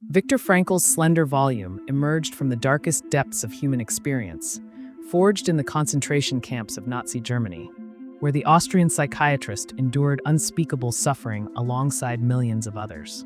Viktor Frankl's slender volume emerged from the darkest depths of human experience, forged in the concentration camps of Nazi Germany, where the Austrian psychiatrist endured unspeakable suffering alongside millions of others.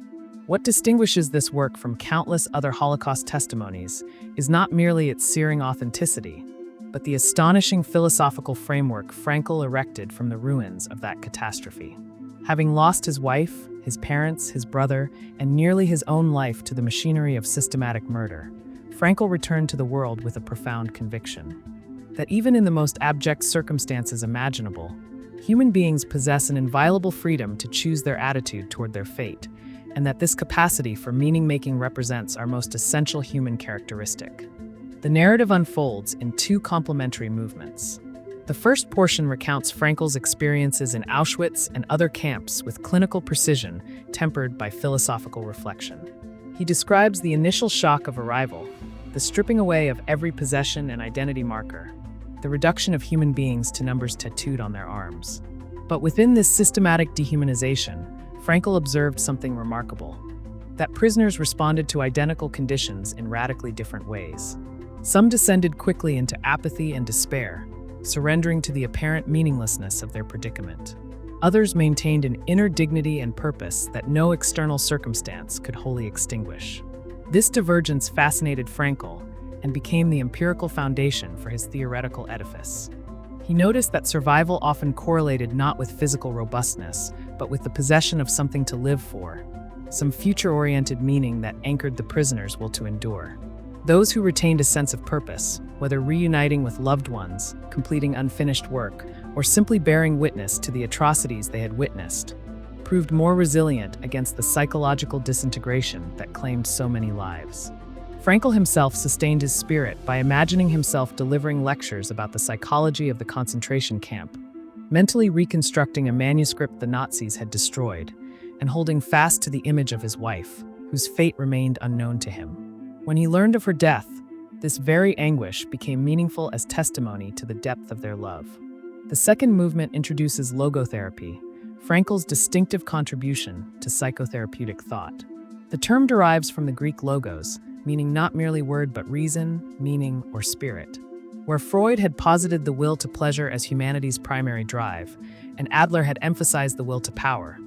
What distinguishes this work from countless other Holocaust testimonies is not merely its searing authenticity, but the astonishing philosophical framework Frankl erected from the ruins of that catastrophe. Having lost his wife, his parents, his brother, and nearly his own life to the machinery of systematic murder, Frankl returned to the world with a profound conviction that even in the most abject circumstances imaginable, human beings possess an inviolable freedom to choose their attitude toward their fate, and that this capacity for meaning-making represents our most essential human characteristic. The narrative unfolds in two complementary movements. The first portion recounts Frankl's experiences in Auschwitz and other camps with clinical precision tempered by philosophical reflection. He describes the initial shock of arrival, the stripping away of every possession and identity marker, the reduction of human beings to numbers tattooed on their arms. But within this systematic dehumanization, Frankl observed something remarkable: that prisoners responded to identical conditions in radically different ways. Some descended quickly into apathy and despair, surrendering to the apparent meaninglessness of their predicament. Others maintained an inner dignity and purpose that no external circumstance could wholly extinguish. This divergence fascinated Frankl and became the empirical foundation for his theoretical edifice. He noticed that survival often correlated not with physical robustness, but with the possession of something to live for, some future-oriented meaning that anchored the prisoner's will to endure. Those who retained a sense of purpose, whether reuniting with loved ones, completing unfinished work, or simply bearing witness to the atrocities they had witnessed, proved more resilient against the psychological disintegration that claimed so many lives. Frankl himself sustained his spirit by imagining himself delivering lectures about the psychology of the concentration camp, mentally reconstructing a manuscript the Nazis had destroyed, and holding fast to the image of his wife, whose fate remained unknown to him. When he learned of her death, this very anguish became meaningful as testimony to the depth of their love. The second movement introduces logotherapy, Frankl's distinctive contribution to psychotherapeutic thought. The term derives from the Greek logos, meaning not merely word but reason, meaning, or spirit. Where Freud had posited the will to pleasure as humanity's primary drive, and Adler had emphasized the will to power,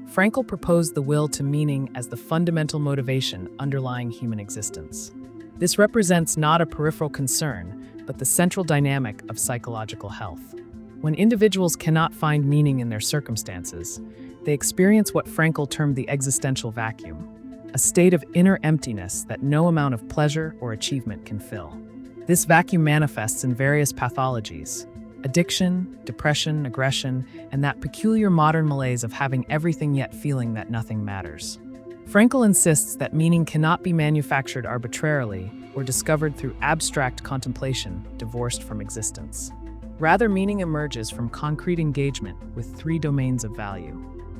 Frankl proposed the will to meaning as the fundamental motivation underlying human existence. This represents not a peripheral concern, but the central dynamic of psychological health. When individuals cannot find meaning in their circumstances, they experience what Frankl termed the existential vacuum, a state of inner emptiness that no amount of pleasure or achievement can fill. This vacuum manifests in various pathologies: addiction, depression, aggression, and that peculiar modern malaise of having everything yet feeling that nothing matters. Frankl insists that meaning cannot be manufactured arbitrarily or discovered through abstract contemplation divorced from existence. Rather, meaning emerges from concrete engagement with three domains of value.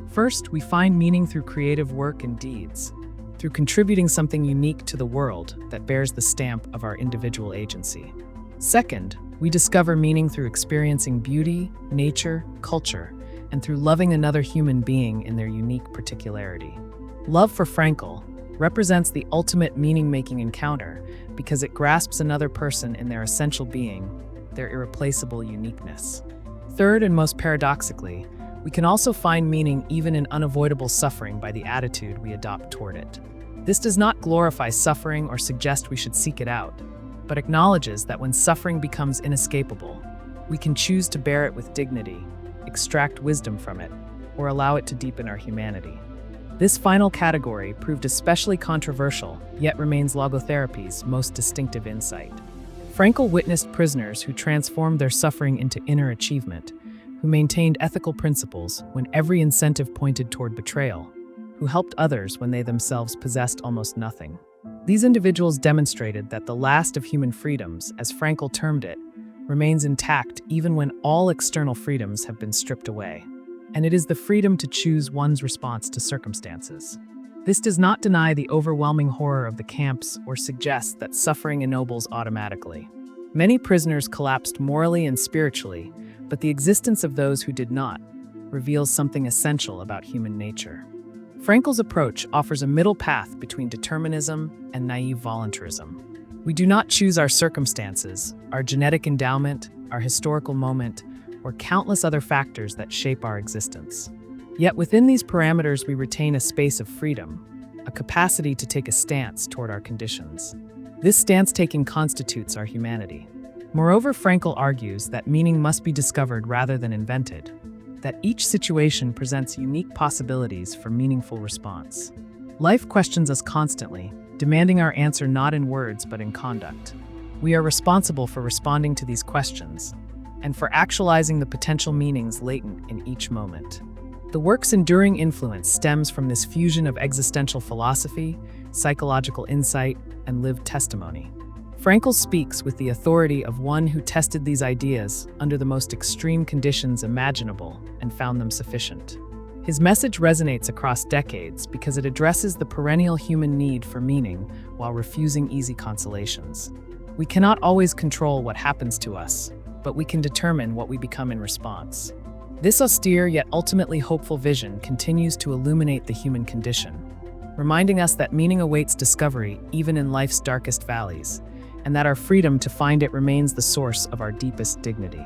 First, we find meaning through creative work and deeds, through contributing something unique to the world that bears the stamp of our individual agency. Second, we discover meaning through experiencing beauty, nature, culture, and through loving another human being in their unique particularity. Love for Frankl represents the ultimate meaning-making encounter because it grasps another person in their essential being, their irreplaceable uniqueness. Third, and most paradoxically, we can also find meaning even in unavoidable suffering by the attitude we adopt toward it. This does not glorify suffering or suggest we should seek it out, but acknowledges that when suffering becomes inescapable, we can choose to bear it with dignity, extract wisdom from it, or allow it to deepen our humanity. This final category proved especially controversial, yet remains logotherapy's most distinctive insight. Frankl witnessed prisoners who transformed their suffering into inner achievement, who maintained ethical principles when every incentive pointed toward betrayal, who helped others when they themselves possessed almost nothing. These individuals demonstrated that the last of human freedoms, as Frankl termed it, remains intact even when all external freedoms have been stripped away. And it is the freedom to choose one's response to circumstances. This does not deny the overwhelming horror of the camps or suggest that suffering ennobles automatically. Many prisoners collapsed morally and spiritually, but the existence of those who did not reveals something essential about human nature. Frankl's approach offers a middle path between determinism and naive voluntarism. We do not choose our circumstances, our genetic endowment, our historical moment, or countless other factors that shape our existence. Yet within these parameters, we retain a space of freedom, a capacity to take a stance toward our conditions. This stance-taking constitutes our humanity. Moreover, Frankl argues that meaning must be discovered rather than invented, that each situation presents unique possibilities for meaningful response. Life questions us constantly, demanding our answer not in words but in conduct. We are responsible for responding to these questions and for actualizing the potential meanings latent in each moment. The work's enduring influence stems from this fusion of existential philosophy, psychological insight, and lived testimony. Frankl speaks with the authority of one who tested these ideas under the most extreme conditions imaginable and found them sufficient. His message resonates across decades because it addresses the perennial human need for meaning while refusing easy consolations. We cannot always control what happens to us, but we can determine what we become in response. This austere yet ultimately hopeful vision continues to illuminate the human condition, reminding us that meaning awaits discovery even in life's darkest valleys, and that our freedom to find it remains the source of our deepest dignity.